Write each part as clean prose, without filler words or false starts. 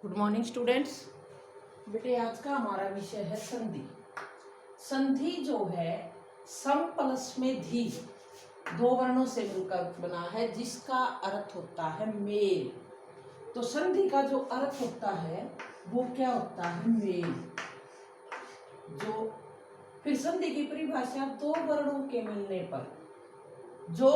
Good morning students. बेटे आज का हमारा विषय है संधि। संधि जो है सम प्लस में धी दो वर्णों से मिलकर बना है जिसका अर्थ होता है मेल। तो संधि का जो अर्थ होता है वो क्या होता है? मेल। जो फिर संधि की परिभाषा दो वर्णों के मिलने पर जो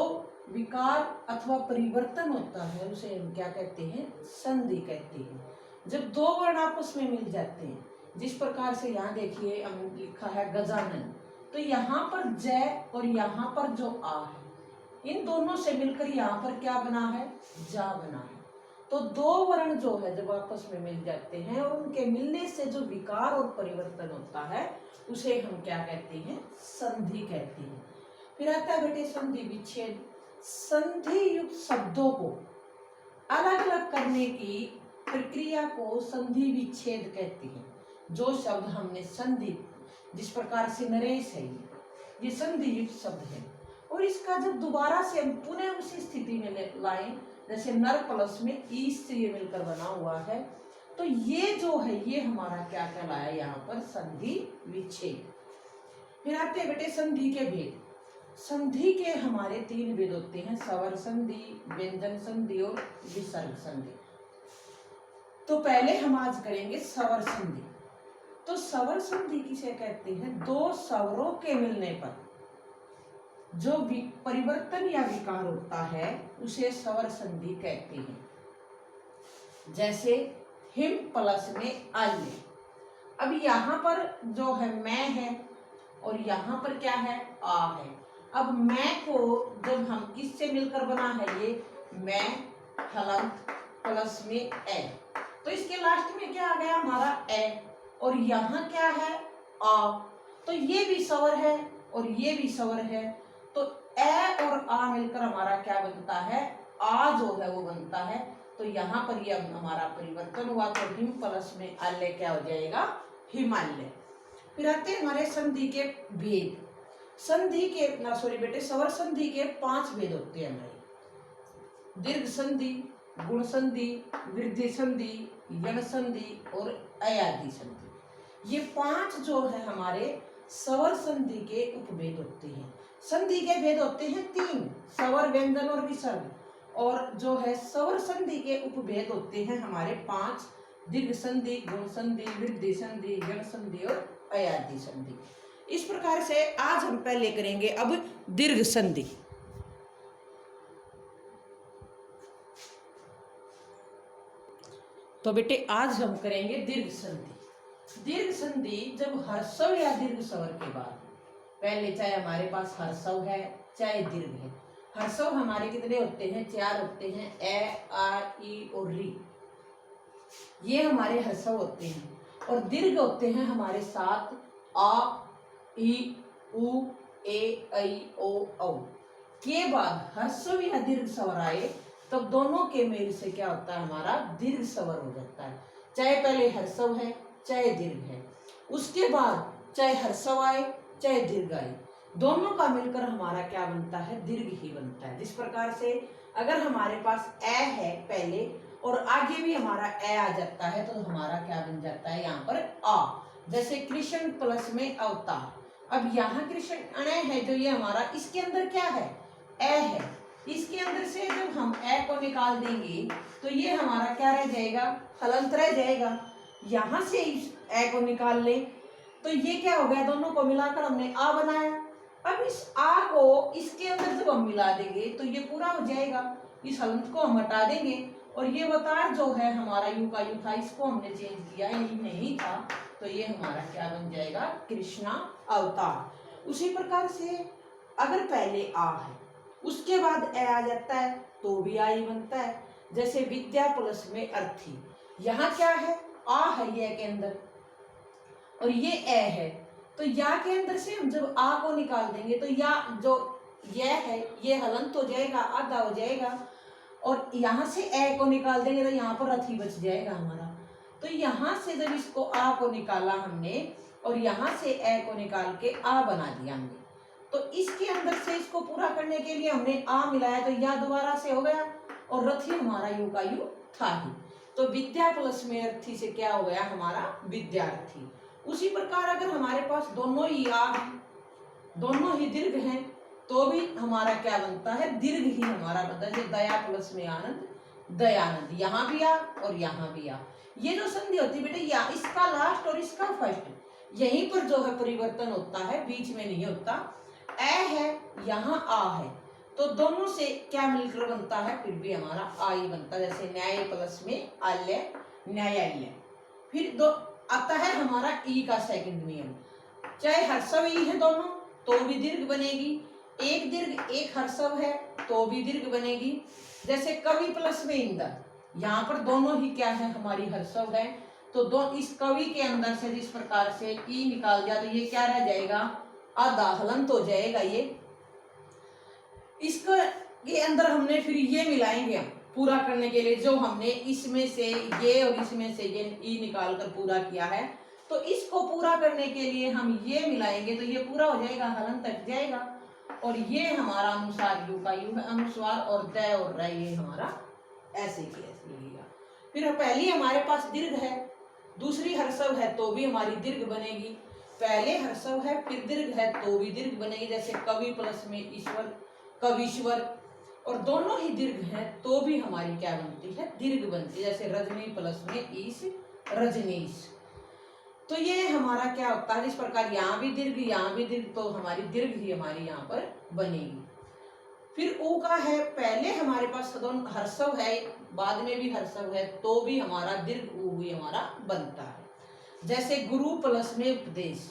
विकार अथवा परिवर्तन होता है उसे हम क्या कहते हैं? संधि कहते हैं। जब दो वर्ण आपस में मिल जाते हैं, जिस प्रकार से यहाँ देखिए हम लिखा है गजानन, तो यहाँ पर जय और यहाँ पर जो आ है इन दोनों से मिलकर यहाँ पर क्या बना है? जा बना है। तो दो वर्ण जो है जब आपस में मिल जाते हैं और उनके मिलने से जो विकार और परिवर्तन होता है उसे हम क्या कहते हैं? संधि कहते हैं। फिर आता है बेटे संधि विच्छेद। संधि युक्त शब्दों को अलग अलग करने की प्रक्रिया को संधि विच्छेद कहते हैं। जो शब्द हमने संधि, जिस प्रकार से नरेश है ये संधि युक्त शब्द है, और इसका जब दोबारा से हम पुनः उसी स्थिति में लाएं, जैसे नर प्लस में ई से ये मिलकर बना हुआ है, तो ये जो है ये हमारा क्या कहलाया? यहाँ पर संधि विच्छेद। फिर आते हैं बेटे संधि के भेद। संधि के हमारे तीन भेद होते हैं: स्वर संधि, व्यंजन संधि और विसर्ग संधि। तो पहले हम आज करेंगे स्वर संधि। तो स्वर संधि किसे कहते हैं? दो स्वरों के मिलने पर जो परिवर्तन या विकार होता है उसे स्वर संधि कहते हैं। जैसे हिम प्लस में आल्य। अब यहाँ पर जो है मैं है और यहाँ पर क्या है? आ है। अब मैं को जब हम किससे मिलकर बना है? ये मैं हलंत प्लस में ए, तो इसके लास्ट में क्या आ गया? हमारा ए। और यहाँ क्या है? आ। तो ये भी स्वर है और ये भी स्वर है, तो ए और आ मिलकर हमारा क्या बनता है? आ जो है वो बनता है। तो यहाँ पर ये हमारा परिवर्तन हुआ, तो हिम प्लस में आल्य क्या हो जाएगा? हिमालय। फिर आते हैं हमारे संधि के भेद। संधि के स्वर संधि के 5 भेद होते हैं हमारे: दीर्घ संधि, गुण संधि, वृद्धि संधि, यण संधि और अयादि संधि। ये 5 जो है हमारे स्वर संधि के उपभेद होते हैं। संधि के भेद होते हैं 3: स्वर, व्यंजन और विसर्ग। और जो है स्वर संधि के उपभेद होते हैं हमारे 5: दीर्घ संधि, गुण संधि, वृद्धि संधि, यण संधि और अयादि संधि। इस प्रकार से आज हम पहले करेंगे अब दीर्घ संधि। तो बेटे आज हम करेंगे दीर्घ संधि। दीर्घ संधि जब हर्षव या दीर्घ स्वर के बाद, पहले चाहे हमारे पास हर्षव है चाहे दीर्घ है। हर्षव हमारे कितने होते हैं? 4 होते हैं: ए, आ, ई और री। ये हमारे हर्षव होते हैं। और दीर्घ होते हैं हमारे 7: आ, ई, उ, ए, ऐ, ओ, औ। के बाद हर्षव या दीर्घ स्वर आए तब दोनों के मेल से क्या होता है? हमारा दीर्घ स्वर हो जाता है। चाहे पहले हर्षव है चाहे दीर्घ है, उसके बाद चाहे हर्षव आए चाहे दीर्घ आए, दोनों का मिलकर हमारा क्या बनता है? दीर्घ ही बनता है। जिस प्रकार से अगर हमारे पास ए है पहले और आगे भी हमारा ए आ जाता है तो हमारा क्या बन जाता है? यहाँ पर आ। जैसे कृष्ण प्लस में अवतार। अब यहाँ कृष्ण अणय है जो ये हमारा, इसके अंदर क्या है? ए है। इसके अंदर से जब हम ए को निकाल देंगे तो ये हमारा क्या रह जाएगा? हलंत रह जाएगा। यहाँ से इस ए को निकाल लें तो ये क्या हो गया? दोनों को मिलाकर हमने आ बनाया। अब इस आ को इसके अंदर जब हम मिला देंगे तो ये पूरा हो जाएगा। इस हलंत को हम हटा देंगे और ये अवतार जो है हमारा यू का यू था, इसको हमने चेंज किया, ये नहीं था, तो ये हमारा क्या बन जाएगा? कृष्णा अवतार। उसी प्रकार से अगर पहले आ है उसके बाद ए आ जाता है तो भी आ ही बनता है। जैसे विद्या प्लस में अर्थी। यहाँ क्या है? आ है ये के अंदर और ये ए है, तो या के अंदर से हम जब आ को निकाल देंगे तो या जो ये है ये हलंत हो जाएगा, आधा हो जाएगा, और यहाँ से ए को निकाल देंगे तो यहाँ पर अथी बच जाएगा हमारा। तो यहाँ से जब इसको आ को निकाला हमने और यहाँ से ए को निकाल के आ बना दिया हमने, तो इसके अंदर से इसको पूरा करने के लिए हमने आ मिलाया तो या दोबारा से हो गया और रथी हमारा यू का यू था ही। तो विद्या प्लस में अर्थी से क्या हो गया हमारा विद्यार्थी। उसी प्रकार अगर हमारे पास दोनों ही आ हैं, दोनों ही दीर्घ हैं, तो भी हमारा क्या बनता है दीर्घ ही हमारा बनता है। जैसे दया प्लस में आनंद दयानंद, यहाँ भी आ और यहाँ भी आ। ये जो संधि होती है बेटे, या इसका लास्ट और इसका फर्स्ट, यहीं पर जो है परिवर्तन होता है, बीच में नहीं होता। ए है, यहाँ आ है, तो दोनों से क्या मिलकर बनता है, फिर भी हमारा आ ही बनता है। जैसे न्याय प्लस में आल्य न्यायालय। फिर दो आता है हमारा ई का सेकंड नियम, चाहे हर्षव ई है दोनों तो भी दीर्घ बनेगी, एक दीर्घ एक हर्षव है तो भी दीर्घ बनेगी। जैसे कवि प्लस में इंद्र, यहाँ पर दोनों ही क्या है हमारी हर्षव है, तो दो इस कवि के अंदर से जिस प्रकार से ई निकाल दिया तो ये क्या रह जाएगा, आधा हलंत हो जाएगा। ये इसको के अंदर हमने फिर ये मिलाएंगे हम पूरा करने के लिए, जो हमने इसमें से ये और इसमें से ये ई निकाल कर पूरा किया है, तो इसको पूरा करने के लिए हम ये मिलाएंगे तो ये पूरा हो जाएगा, हलंत हट जाएगा। और ये हमारा अनुसार यू का यू है, अनुस्वार और द और र ये हमारा ऐसे की ऐसे लगेगा। फिर पहली हमारे पास दीर्घ है, दूसरी हर्षव है तो भी हमारी दीर्घ बनेगी। पहले हर्षव है फिर दीर्घ है तो भी दीर्घ बनेगी। जैसे कवि प्लस में ईश्वर कवीश्वर, और दोनों ही दीर्घ हैं तो भी हमारी क्या बनती है दीर्घ बनती है। जैसे रजनी प्लस में ईश रजनीश, तो ये हमारा क्या होता है, इस प्रकार यहाँ भी दीर्घ यहाँ भी दीर्घ, तो हमारी दीर्घ ही हमारी यहाँ पर बनेगी। फिर ऊ का है, पहले हमारे पास दोनों हर्षव है बाद में भी हर्षव है तो भी हमारा दीर्घ ऊ भी हमारा बनता है। जैसे गुरु प्लस में उपदेश,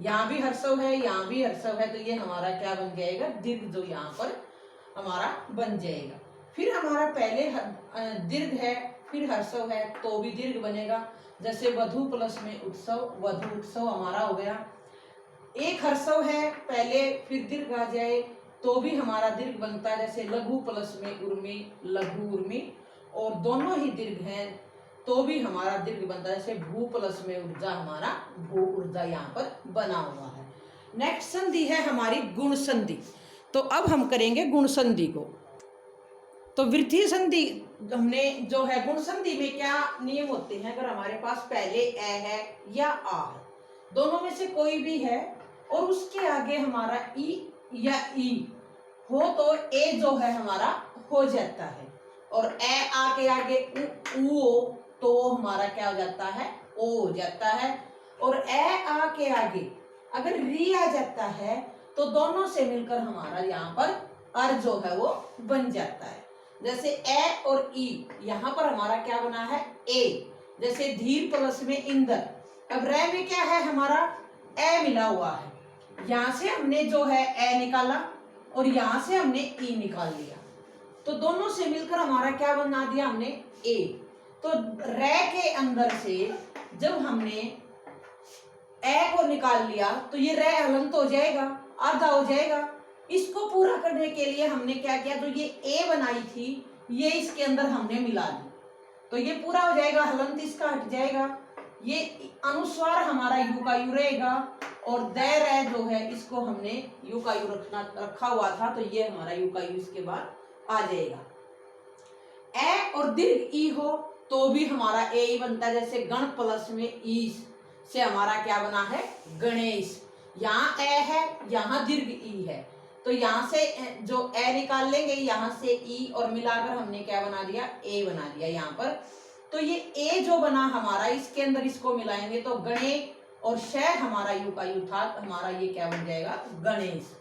यहाँ भी हर्षव है यहाँ भी हर्षव है तो ये हमारा क्या बन जाएगा दीर्घ, जो यहाँ पर हमारा बन जाएगा। फिर हमारा पहले दीर्घ है फिर हर्षव है तो भी दीर्घ बनेगा। जैसे वधु प्लस में उत्सव, वधु उत्सव हमारा हो गया। एक हर्षव है पहले फिर दीर्घ आ जाए तो भी हमारा दीर्घ बनता है। जैसे लघु प्लस में उर्मी लघु उर्मी, और दोनों ही दीर्घ हैं तो भी हमारा दीर्घ बनता है। जैसे भू प्लस में ऊर्जा, हमारा भू ऊर्जा यहाँ पर बना हुआ है। नेक्स्ट संधि है हमारी गुण संधि। तो अब हम करेंगे गुण संधि को। तो वृद्धि संधि हमने जो है, गुण संधि में क्या नियम होते हैं, अगर हमारे पास पहले ए है या आ है, दोनों में से कोई भी है और उसके आगे हमारा ई या ई हो तो ए जो है हमारा हो जाता है, और ए आ के आगे ऊ हो तो हमारा क्या हो जाता है ओ हो जाता है। और ए आ के आगे अगर री आ जाता है तो दोनों से मिलकर हमारा यहाँ पर अर जो है वो बन जाता है। जैसे ए और ई, यहाँ पर हमारा क्या बना है ए। जैसे धीर प्लस में इंद्र, अब रे में क्या है हमारा ए मिला हुआ है, यहाँ से हमने जो है ए निकाला और यहाँ से हमने ई निकाल लिया, तो दोनों से मिलकर हमारा क्या बना दिया हमने ए। तो रे के अंदर से जब हमने ए को निकाल लिया तो ये रे हलंत हो जाएगा, आधा हो जाएगा। इसको पूरा करने के लिए हमने क्या किया, जो ये ए बनाई थी ये इसके अंदर हमने मिला दी, तो ये पूरा हो जाएगा, हलंत इसका हट जाएगा। ये अनुस्वार हमारा यू का यू रहेगा, और दैर है जो है इसको हमने यू का यू रखा हुआ था, तो ये हमारा यू का यू इसके बाद आ जाएगा। ए और दीर्घ ई हो तो भी हमारा ए ही बनता है। जैसे गण प्लस में ईश से हमारा क्या बना है गणेश, यहाँ ए है यहाँ दीर्घ ई है, तो यहाँ से जो ए निकाल लेंगे, यहाँ से ई और मिलाकर हमने क्या बना दिया ए बना दिया यहाँ पर। तो ये ए जो बना हमारा, इसके अंदर इसको मिलाएंगे तो गणे और श हमारा यू का यू था, हमारा ये क्या बन जाएगा गणेश।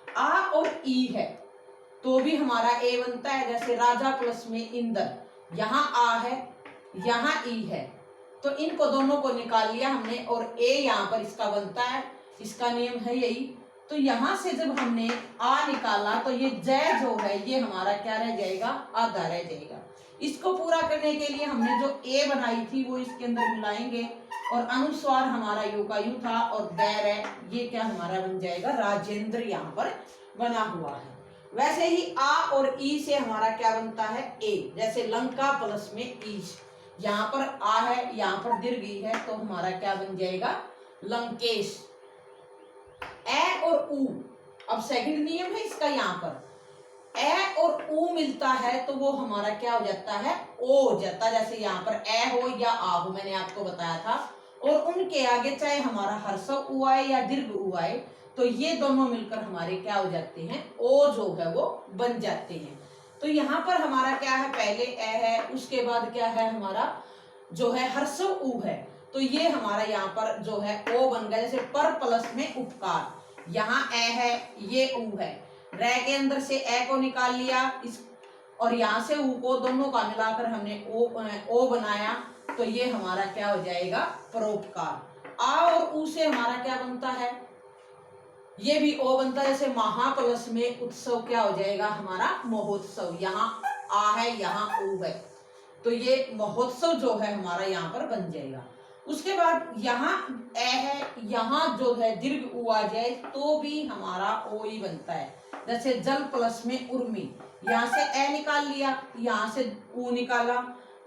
आ और ई है तो भी हमारा ए बनता है। जैसे राजा प्लस में इंद्र, यहाँ आ है यहाँ ई है, तो इनको दोनों को निकाल लिया हमने और ए यहाँ पर इसका बनता है, इसका नियम है यही। तो यहाँ से जब हमने आ निकाला तो ये जय जो है ये हमारा क्या रह जाएगा आधा रह जाएगा। इसको पूरा करने के लिए हमने जो ए बनाई थी वो इसके अंदर मिलाएंगे, और अनुस्वार हमारा यू का यू था और दैर है ये क्या हमारा बन जाएगा राजेंद्र, यहाँ पर बना हुआ है। वैसे ही आ और ई से हमारा क्या बनता है ए। जैसे लंका प्लस में ईश, यहाँ पर आ है यहाँ पर दीर्घ ई है, तो हमारा क्या बन जाएगा लंकेश। ए और ऊ, अब सेकंड नियम है इसका यहाँ पर, ए और ऊ मिलता है तो वो हमारा क्या हो जाता है, ओ हो जाता है। जैसे यहाँ पर ए हो या आ हो, मैंने आपको बताया था। और उनके आगे चाहे हमारा हर्षव ऊ आए या दीर्घ ऊ आए, तो ये दोनों मिलकर हमारे क्या हो जाते हैं, ओ जो है वो बन जाते हैं। तो यहाँ पर हमारा क्या है, पहले ए है, उसके बाद क्या है हमारा जो है हर्षव ऊ है, तो ये हमारा यहाँ पर जो है ओ बन गया। जैसे पर प्लस में उपकार, यहाँ ए है, ये ऊ है, रे के अंदर से ए को निकाल लिया इस, और यहाँ से ऊ को दोनों का मिलाकर हमने ओ बनाया, तो ये हमारा क्या हो जाएगा, परोपकार। आ और ऊ से हमारा क्या बनता है, ये भी ओ बनता है। जैसे महाप्लस में उत्सव क्या हो जाएगा हमारा, महोत्सव। यहाँ आ है, यहाँ ऊ है, तो ये महोत्सव जो है हमारा यहाँ पर बन जाएगा। उसके बाद यहाँ ए है, यहाँ जो है दीर्घ ऊ आ जाए तो भी हमारा ओ ही बनता है। जैसे जल प्लस में उर्मी, यहाँ से ए निकाल लिया, यहाँ से ऊ निकाला,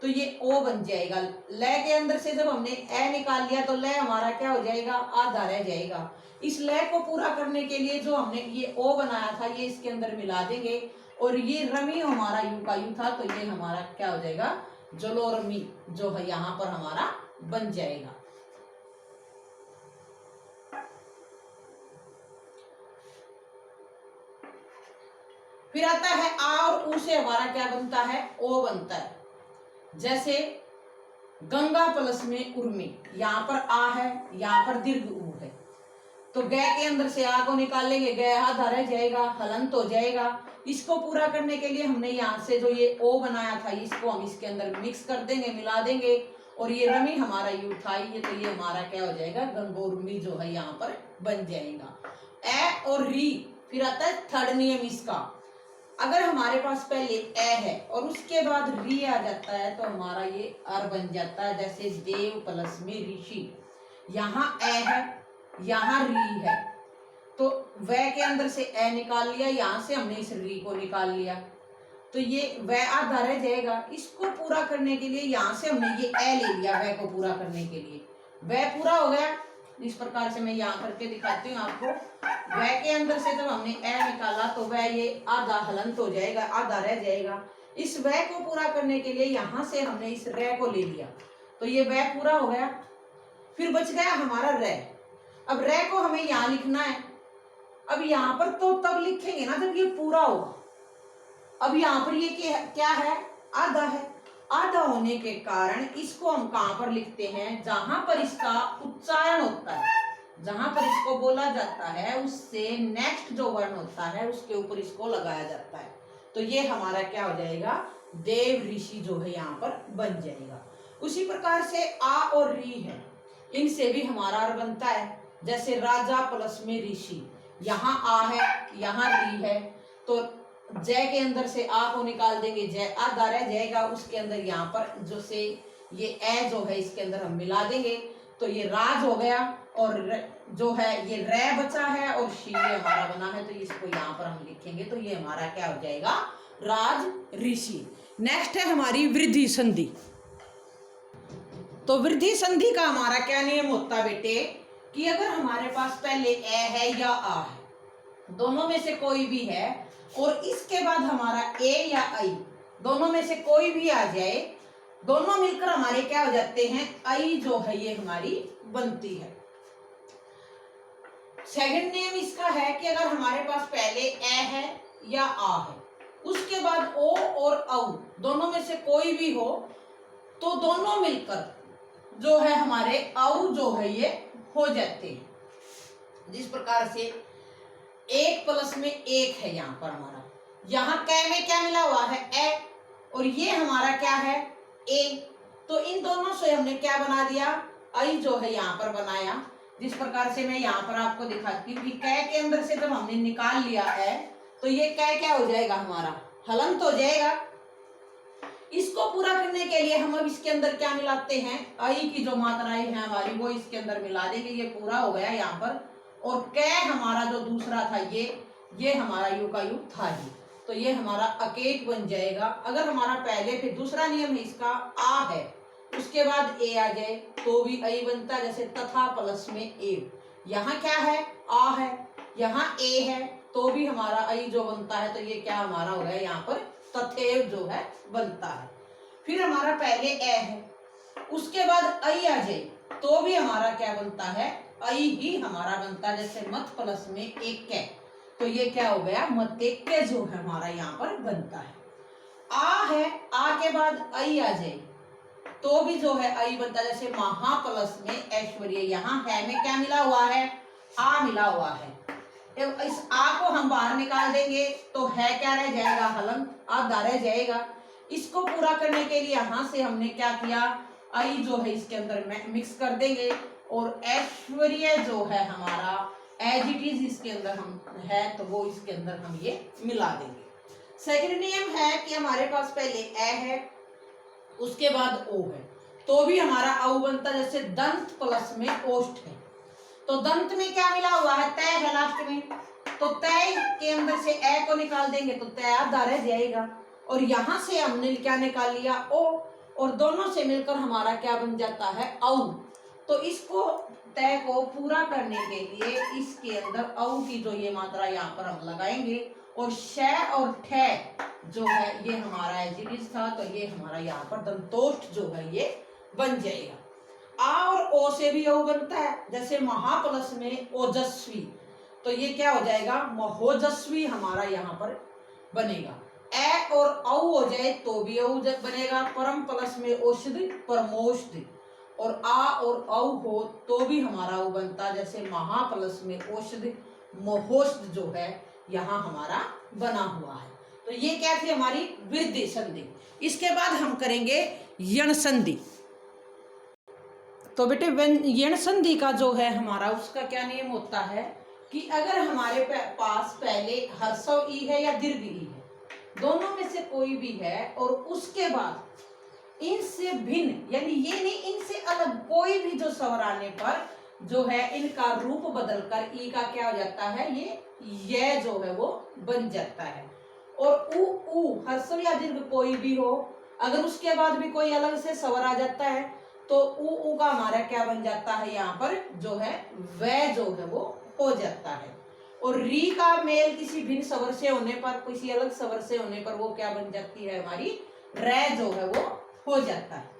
तो ये ओ बन जाएगा। लय के अंदर से जब हमने ए निकाल लिया तो लय हमारा क्या हो जाएगा, आधा रह जाएगा। इस लय को पूरा करने के लिए जो हमने ये ओ बनाया था, ये इसके अंदर मिला देंगे, और ये रमी हमारा यू का यू था, तो ये हमारा क्या हो जाएगा, जलोरमी जो है यहाँ पर हमारा बन जाएगा। फिर आता है आ और ऊ से हमारा क्या बनता है, ओ बनता है। जैसे गंगा प्लस में उर्मी, यहाँ पर आ है, यहाँ पर दीर्घ ऊ है, तो ग के अंदर से आ को निकालेंगे, ग आधा रह जाएगा, हलंत हो जाएगा। इसको पूरा करने के लिए हमने यहाँ से जो ये ओ बनाया था, इसको हम इसके अंदर मिक्स कर देंगे, मिला देंगे, और ये रमी हमारा यू था, ये तो ये हमारा क्या हो जाएगा, गंगोर्मी जो है यहाँ पर बन जाएगा। ए और री, फिर आता है थर्ड नियम इसका। अगर हमारे पास पहले ए है और उसके बाद री आ जाता है, तो हमारा ये अर बन जाता है। जैसे देव प्लस में ऋषि, यहाँ ए है, यहाँ री है, तो वह के अंदर से ए निकाल लिया, यहाँ से हमने इस री को निकाल लिया, तो ये वह आधा रह जाएगा। इसको पूरा करने के लिए यहाँ से हमने ये ए ले लिया, वह को पूरा करने के लिए, वह पूरा हो गया। इस प्रकार से मैं यहाँ करके दिखाती हूँ आपको। वह के अंदर से जब हमने ए निकाला तो वह ये आधा हलंत हो जाएगा, आधा रह जाएगा। इस वह को पूरा करने के लिए यहाँ से हमने इस रे को ले लिया, तो ये वह पूरा हो गया। फिर बच गया हमारा रे। अब रे को हमें यहाँ लिखना है। अब यहाँ पर तो तब लिखेंगे ना जब ये पूरा होगा। अब यहाँ पर ये क्या है, आधा है। आधा होने के कारण इसको हम कहां पर लिखते हैं, जहां पर इसका उच्चारण होता है, जहां पर इसको बोला जाता है, उससे नेक्स्ट जो वर्ण होता है उसके ऊपर इसको लगाया जाता है। तो ये हमारा क्या हो जाएगा, देव ऋषि जो है यहाँ पर बन जाएगा। उसी प्रकार से आ और री है, इनसे भी हमारा अर्थ बनता है। जैसे राजा प्लस में ऋषि, यहाँ आ है, यहाँ री है, तो जय के अंदर से आ को निकाल देंगे, जय आधा रह जाएगा, उसके अंदर यहाँ पर जो से ये ए जो है इसके अंदर हम मिला देंगे, तो ये राज हो गया। और जो है ये रे बचा है और शी हमारा बना है, तो इसको यहाँ पर हम लिखेंगे, तो ये हमारा क्या हो जाएगा, राज ऋषि। नेक्स्ट है हमारी वृद्धि संधि। तो वृद्धि संधि का हमारा क्या नियम होता है बेटे, कि अगर हमारे पास पहले ए है या आ है, दोनों में से कोई भी है, और इसके बाद हमारा ए या आई, दोनों में से कोई भी आ जाए, दोनों मिलकर हमारे क्या हो जाते हैं, आई जो है ये हमारी बनती है। सेकंड नियम इसका है कि अगर हमारे पास पहले ए है या आ है, उसके बाद ओ और औ, दोनों में से कोई भी हो, तो दोनों मिलकर जो है हमारे औ जो है ये हो जाते हैं। जिस प्रकार से एक प्लस में एक है, यहाँ पर हमारा, यहाँ कै में क्या मिला हुआ है, ए, और ये हमारा क्या है, ए, तो इन दोनों से हमने क्या बना दिया, आई जो है यहाँ पर बनाया। जिस प्रकार से मैं यहाँ पर आपको दिखाती हूँ कि कै के अंदर से जब हमने निकाल लिया है, तो ये कै क्या हो जाएगा, हमारा हलंत हो जाएगा। इसको पूरा करने के लिए हम अब इसके अंदर क्या मिलाते हैं, आई की जो मात्राएं हैं हमारी वो इसके अंदर मिला देंगे, ये पूरा हो गया यहाँ पर। और कै हमारा जो दूसरा था, ये हमारा यू का यू था ही, तो ये हमारा अकेक बन जाएगा। अगर हमारा पहले फिर दूसरा नियम है इसका, आ है, उसके बाद ए आ जाए तो भी आई बनता है। जैसे तथा प्लस में ए, यहाँ क्या है, आ है, यहाँ ए है, तो भी हमारा आई जो बनता है, तो ये क्या हमारा हो गया यहाँ पर तथैव जो है बनता है। फिर हमारा पहले ए है, उसके बाद आई आ जाए तो भी हमारा क्या बनता है, आई ही हमारा बनता है। जैसे मत प्लस में एक है, तो ये क्या हो गया, मतेक्य जो है हमारा यहाँ पर बनता है। आ है, आ के बाद आई आ जाए तो भी जो है आई बनता है। जैसे महा प्लस में ऐश्वर्य, यहाँ है में क्या मिला हुआ है, आ मिला हुआ है। इस आ को हम बाहर निकाल देंगे तो है क्या रह जाएगा, हलंत, आधा रह जाएगा। इसको पूरा करने के लिए यहाँ से हमने क्या किया, आई जो है इसके अंदर मिक्स कर देंगे और ऐश्वर्य जो है हमारा एज इट इज इसके अंदर हम है तो वो इसके अंदर हम ये मिला देंगे। सेकंड नियम है कि हमारे पास पहले ए है, उसके बाद ओ है, तो भी हमारा औ बनता। जैसे दंत प्लस में ओष्ठ है, तो दंत में क्या मिला हुआ है, तय है लास्ट में, तो तय के अंदर से ए को निकाल देंगे तो तय आधा रह जाएगा। और यहां से हमने क्या निकाल लिया, ओ, और दोनों से मिलकर हमारा क्या बन जाता है, औ। तो इसको तय को पूरा करने के लिए इसके अंदर औ की जो ये मात्रा यहाँ पर हम लगाएंगे और श और ठ जो है ये हमारा एजिटिस था, तो ये हमारा यहाँ पर दंतोष्ठ जो है ये बन जाएगा। आ और ओ से भी औ बनता है, जैसे महा प्लस में ओजस्वी, तो ये क्या हो जाएगा, महोजस्वी हमारा यहाँ पर बनेगा। ए और औ हो जाए तो भी औ बनेगा। परम प्लस में औषधि, परमोषधि, और आ और औ हो तो भी हमारा वो बनता। जैसे महा प्लस में औषधि, महोषध जो है यहाँ हमारा बना हुआ है। तो ये क्या थी हमारी वृद्धि संधि। इसके बाद हम करेंगे यण संधि। तो बेटे यण संधि का जो है हमारा उसका क्या नियम होता है कि अगर हमारे पास पहले ह्रस्व ई है या दीर्घ ई है, दोनों में से कोई भी है, और उसके बाद इनसे भिन्न यानी ये नहीं इनसे अलग कोई भी जो स्वर आने पर जो है इनका रूप बदलकर ई का क्या हो जाता है, ये जो है वो बन जाता है। और उ ह्रस्व या दीर्घ कोई भी हो, अगर उसके बाद भी कोई अलग से स्वर आ जाता है तो उ का हमारा क्या बन जाता है, यहाँ पर जो है वह जो है वो हो जाता है। और री का मेल किसी भिन्न स्वर से होने पर, किसी अलग स्वर से होने पर वो क्या बन जाती है, हमारी रे जो है वो हो जाता है।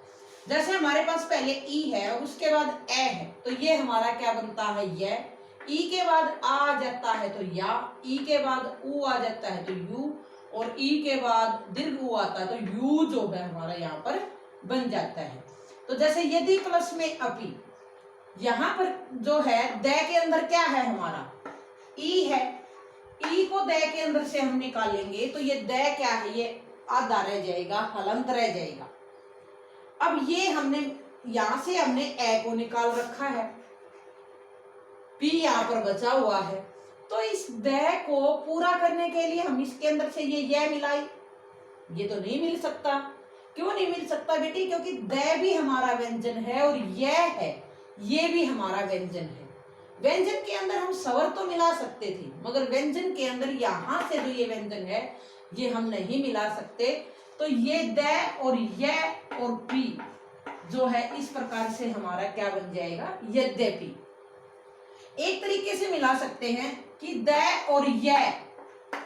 जैसे हमारे पास पहले ई है और उसके बाद ए है, तो ये हमारा क्या बनता है, ये। ई के बाद आ जाता है तो या, ई के बाद ऊ आ जाता है तो यू, और ई के बाद दीर्घ ऊ आता है तो यू जो है हमारा यहाँ पर बन जाता है। तो जैसे यदि प्लस में अपी, यहाँ पर जो है द के अंदर क्या है हमारा, ई है। ई को द के अंदर से हम निकालेंगे तो ये द क्या है, ये आधा रह जाएगा, हलंत रह जाएगा। अब ये हमने यहां से हमने ए को निकाल रखा है, पी यहाँ पर बचा हुआ है, तो इस द को पूरा करने के लिए हम इसके अंदर से ये मिलाई, ये तो नहीं मिल सकता। क्यों नहीं मिल सकता बेटी, क्योंकि द भी हमारा व्यंजन है और यह है ये भी हमारा व्यंजन है। व्यंजन के अंदर हम स्वर तो मिला सकते थे, मगर व्यंजन के अंदर यहाँ से जो ये व्यंजन है ये हम नहीं मिला सकते। तो ये द और यह और पी जो है इस प्रकार से हमारा क्या बन जाएगा, यद्यपि। एक तरीके से मिला सकते हैं कि द और यह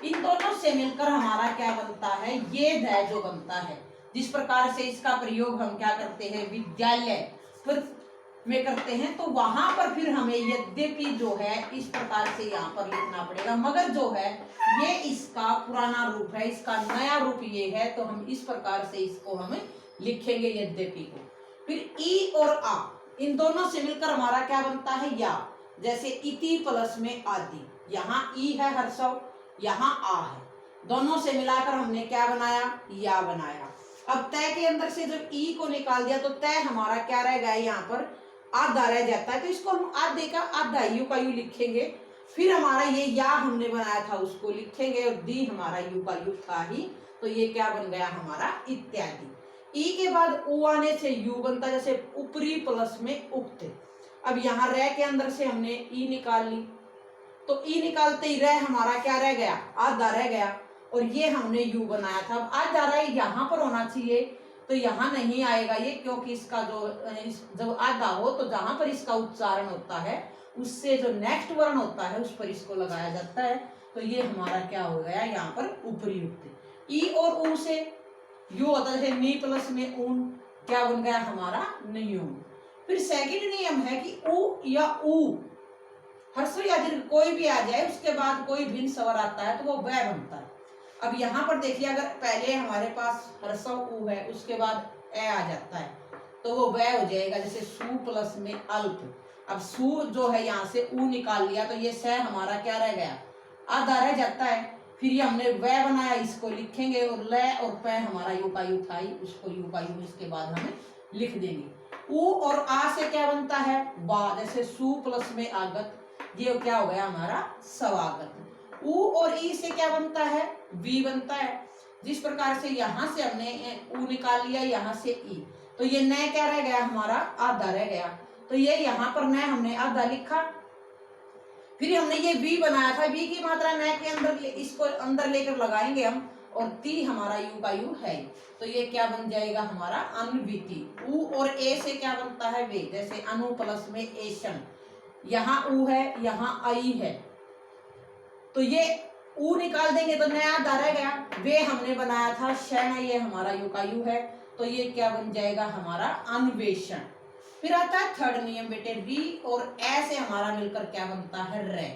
इन दोनों से मिलकर हमारा क्या बनता है, ये द जो बनता है। जिस प्रकार से इसका प्रयोग हम क्या करते हैं, विद्यालय में करते हैं, तो वहां पर फिर हमें यद्यपि जो है इस प्रकार से यहाँ पर लिखना पड़ेगा। मगर जो है ये इसका पुराना रूप है, इसका नया रूप ये है, तो हम इस प्रकार से इसको हम लिखेंगे यद्यपि को। फिर ई और आ इन दोनों से मिलकर हमारा क्या बनता है, या। जैसे इति प्लस में आदि, यहाँ ई है ह्रस्व, यहाँ आ है, दोनों से मिलाकर हमने क्या बनाया, या बनाया। अब तय के अंदर से जब ई को निकाल दिया तो तय हमारा क्या रह गया, यहाँ पर आधा रह जाता है, तो इसको हम आधे का आधा यू का यू लिखेंगे। फिर हमारा ये या हमने बनाया था उसको लिखेंगे, और दी हमारा यू का यू था ही, तो ये क्या बन गया हमारा इत्यादि। ई के बाद ऊ आने से यू बनता, जैसे ऊपरी प्लस में उक्त। अब यहाँ रे के अंदर से हमने ई निकाल ली, तो ई निकालते ही रे हमारा क्या रह गया, आधा रह गया, और ये हमने यू बनाया था। अब आधा रहा यहाँ पर होना चाहिए, तो यहाँ नहीं आएगा ये, क्योंकि इसका जो जब आधा हो तो जहां पर इसका उच्चारण होता है उससे जो नेक्स्ट वर्ण होता है उस पर इसको लगाया जाता है। तो ये हमारा क्या हो गया यहाँ पर उपयुक्त। ई और ऊ से यू होता है नी प्लस में ऊन, क्या बन गया हमारा नियम। फिर सेकंड नियम है कि ऊ या ऊ हर्षो या दीर्घ कोई भी आ जाए उसके बाद कोई भिन्न स्वर आता है तो वो वह बनता है। अब यहाँ पर देखिए अगर पहले हमारे पास हर्षो ऊ है उसके बाद ए आ जाता है तो वो वह हो जाएगा, जैसे सु प्लस में अल्प। अब सु जो है यहाँ से ऊ निकाल लिया तो ये स हमारा क्या रह गया, आधा रह जाता है। फिर ये हमने वह बनाया, इसको लिखेंगे और ल और प हमारा यू का यू था ही, उसको यू का यू इसके बाद हमें लिख देंगे। ऊ और आ से क्या बनता है बा, जैसे सु प्लस में आगत, ये क्या हो गया हमारा स्वागत। ऊ और ई से क्या बनता है वी बनता है। जिस प्रकार से यहाँ से हमने ऊ निकाल लिया, यहाँ से ई, तो ये न क्या रह गया हमारा आधा रह गया, तो ये यहाँ पर न हमने आधा लिखा। फिर हमने ये वी बनाया था, वी की मात्रा न के अंदर इसको अंदर लेकर लगाएंगे हम, और ती हमारा यू का यू है, तो ये क्या बन जाएगा हमारा अनुविति। ऊ और ए से क्या बनता है वे, जैसे अनु प्लस में एशन, यहाँ ऊ है यहाँ आई है, तो ये ऊ निकाल देंगे तो नया आधा रह गया। वे हमने बनाया था शैन, ये हमारा यू का यू है, तो ये क्या बन जाएगा हमारा अन्वेषण। फिर आता है थर्ड नियम बेटे, री और ए से हमारा मिलकर क्या बनता है रे,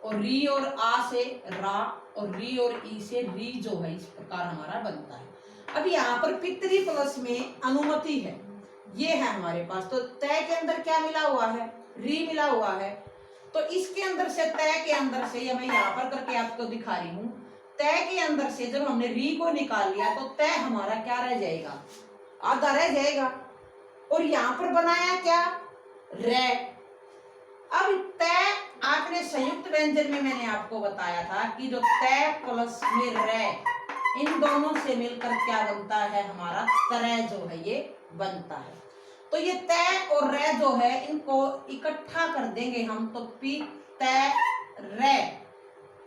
और री और आ से रा, और री और ई से री जो है, इस प्रकार हमारा बनता है। अब यहाँ पर पितरी प्लस में अनुमति है, ये है हमारे पास, तो तय के अंदर क्या मिला हुआ है री मिला हुआ है, तो इसके अंदर से तय के अंदर से, या मैं यहाँ पर करके आपको दिखा रही हूँ, तय के अंदर से जब हमने री को निकाल लिया तो तय हमारा क्या रह जाएगा आधा रह जाएगा, और यहाँ पर बनाया क्या रे। अब तय आपने संयुक्त व्यंजन में मैंने आपको बताया था कि जो तय प्लस में रे, इन दोनों से मिलकर क्या बनता है हमारा तरह जो है ये बनता है। तो ये तय और रे जो है इनको इकट्ठा कर देंगे हम, तो पी तय रे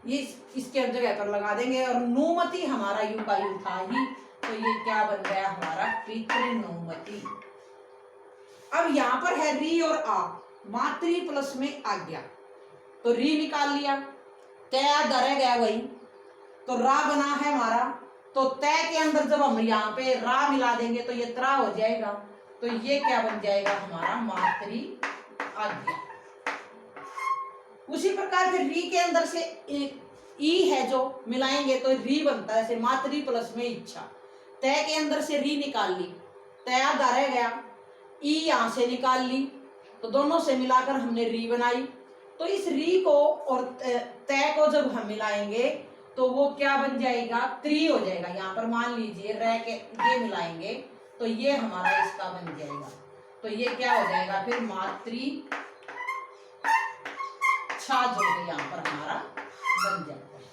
ये इसके जगह पर लगा देंगे, और नुमति हमारा यू का यू था ही, तो ये क्या बन गया हमारा पितृनुमति। अब यहाँ पर है री और आ, मातृ प्लस में आ गया, तो री निकाल लिया, तय आधा रह गया वही, तो रा बना है हमारा, तो तय के अंदर जब हम यहाँ पे रा मिला देंगे तो ये त्रा हो जाएगा, तो ये क्या बन जाएगा हमारा मातृ आज्ञा। उसी प्रकार फिर री के अंदर से ई है जो मिलाएंगे तो री बनता है, जैसे मातृ प्लस में इच्छा, तय के अंदर से री निकाल ली, तय आधा रह गया, ई यहां से निकाल ली, तो दोनों से मिलाकर हमने री बनाई। तो इस री को और तय को जब हम मिलाएंगे तो वो क्या बन जाएगा त्रि हो जाएगा। यहाँ पर मान लीजिए रह के ये मिलाएंगे तो ये हमारा इसका बन जाएगा, तो ये क्या हो जाएगा फिर मातृ छा जो है यहाँ पर हमारा बन जाता है।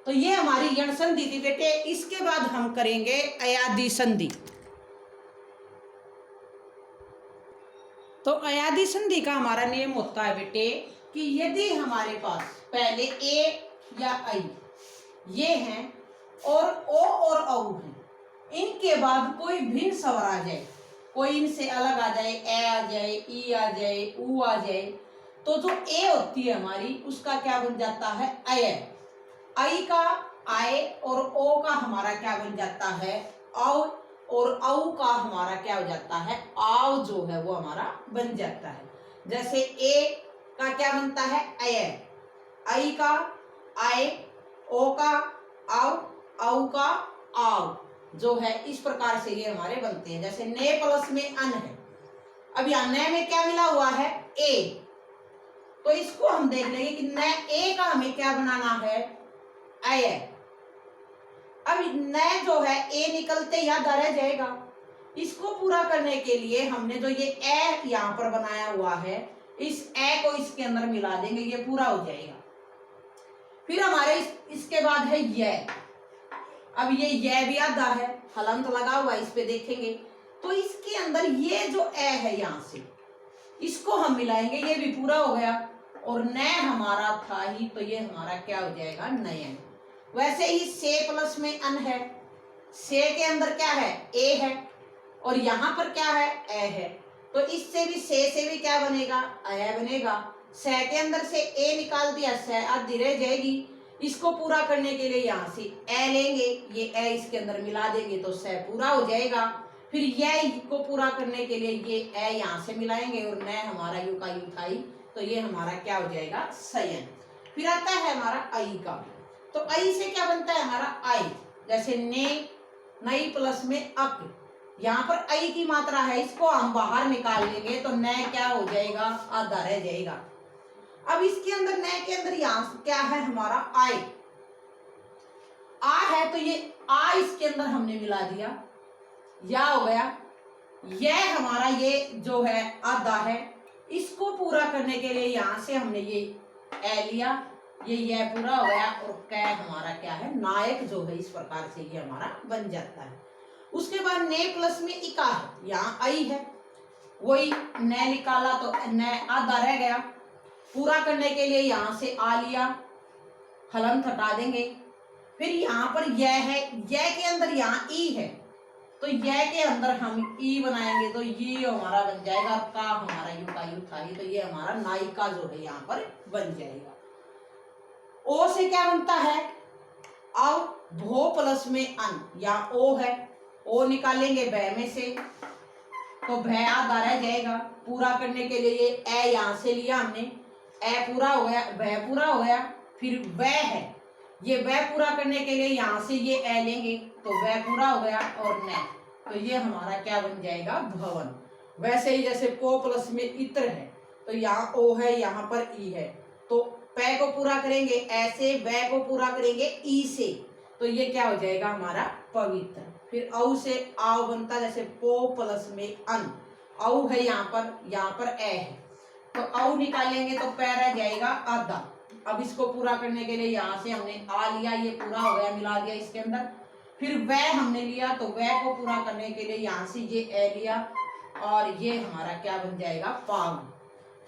तो ये हमारी यण संधि थी बेटे। इसके बाद हम करेंगे अयादि संधि। तो अयादि संधि का हमारा नियम होता है बेटे कि यदि हमारे पास पहले ए या आई ये हैं और ओ और औ हैं, इनके बाद कोई भिन्न स्वर आ जाए, कोई इनसे अलग आ जाए, ए आ जाए, ई आ जाए, ऊ आ जाए, तो जो ए होती है हमारी उसका क्या बन जाता है अय, आई का आए, और ओ का हमारा क्या बन जाता है औ, और औ का हमारा क्या हो जाता है आव, जो है वो हमारा बन जाता है। जैसे ए का क्या बनता है अय, आई का आए, ओ का आव, औ का आव, जो है इस प्रकार से ये हमारे बनते हैं। जैसे ने प्लस में अन है, अब यहाँ ने में क्या मिला हुआ है ए, तो इसको हम देख लेंगे कि न ए का हमें क्या बनाना है अय। अब न जो है ए निकलते याद आ रह जाएगा, इसको पूरा करने के लिए हमने जो ये ए यहाँ पर बनाया हुआ है, इस ए को इसके अंदर मिला देंगे, ये पूरा हो जाएगा। फिर हमारे इसके बाद है यह, अब ये भी आधा है, हलंत लगा हुआ इस पे देखेंगे, तो इसके अंदर ये जो ए है यहाँ से इसको हम मिलाएंगे, ये भी पूरा हो गया, और न हमारा था ही, तो ये हमारा क्या हो जाएगा नयन। वैसे ही से प्लस में अन है, से के अंदर क्या है ए है, और यहाँ पर क्या है ए है, तो इससे भी से भी क्या बनेगा अय बनेगा। से के अंदर से ए निकाल दिया, से आधी रह जाएगी, इसको पूरा करने के लिए यहाँ से ए लेंगे, ये ए इसके अंदर मिला देंगे तो स पूरा हो जाएगा। फिर ये को पूरा करने के लिए ये ए यहाँ से मिलाएंगे और न हमारा यू का यू थाई, तो ये हमारा क्या हो जाएगा सयन। फिर आता है हमारा आई का, तो आई से क्या बनता है हमारा आई, जैसे ने नई प्लस में अक, यहाँ पर आई की मात्रा है, इसको हम बाहर निकाल लेंगे तो न क्या हो जाएगा आधा रह जाएगा। अब इसके अंदर न के अंदर यहाँ क्या है हमारा आई, आ है तो ये आ इसके अंदर हमने मिला दिया, या हो गया। यह हमारा ये जो है आधा है, इसको पूरा करने के लिए यहाँ से हमने ये ए लिया, ये पूरा हो गया और कै हमारा क्या है नायक जो है, इस प्रकार से ये हमारा बन जाता है। उसके बाद ने प्लस में इका है, यहाँ आई है, वही न निकाला तो न आधा रह गया, पूरा करने के लिए यहाँ से आ लिया, हलंत हटा देंगे। फिर यहाँ पर यह है, यह के अंदर यहाँ ई है, तो यह के अंदर हम ई बनाएंगे तो ये हमारा बन जाएगा का हमारा यू का यू था, तो ये हमारा नायिका जो है यहाँ पर बन जाएगा। ओ से क्या बनता है, अब भो प्लस में अन, या ओ है, ओ निकालेंगे भ में से तो भ आधा रह जाएगा, पूरा करने के लिए ये ए यहाँ से लिया हमने, ए पूरा हो गया, भ पूरा हो गया। फिर व है, ये व पूरा करने के लिए यहाँ से ये ए लेंगे तो व पूरा हो गया और न, तो ये हमारा क्या बन जाएगा भवन। वैसे ही जैसे पो प्लस में इत्र है, तो यहाँ ओ है, यहाँ पर ई है, तो पै को पूरा करेंगे ऐसे, व को पूरा करेंगे ई से, तो ये क्या हो जाएगा हमारा पवित्र। फिर औ से आव बनता, जैसे पो प्लस में अन, औ है यहाँ पर ए है, तो औ निकालेंगे तो पै रह जाएगा आधा। अब इसको पूरा करने के लिए यहाँ से हमने आ लिया, ये पूरा हो गया, मिला दिया इसके अंदर। फिर व हमने लिया तो व को पूरा करने के लिए यहाँ से ये ए लिया और ये हमारा क्या बन जाएगा पाव।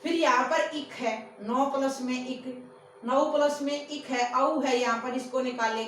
फिर यहाँ पर इक है, 9 प्लस में इक, 9 प्लस में इक है, औ है यहाँ पर, इसको निकालेंगे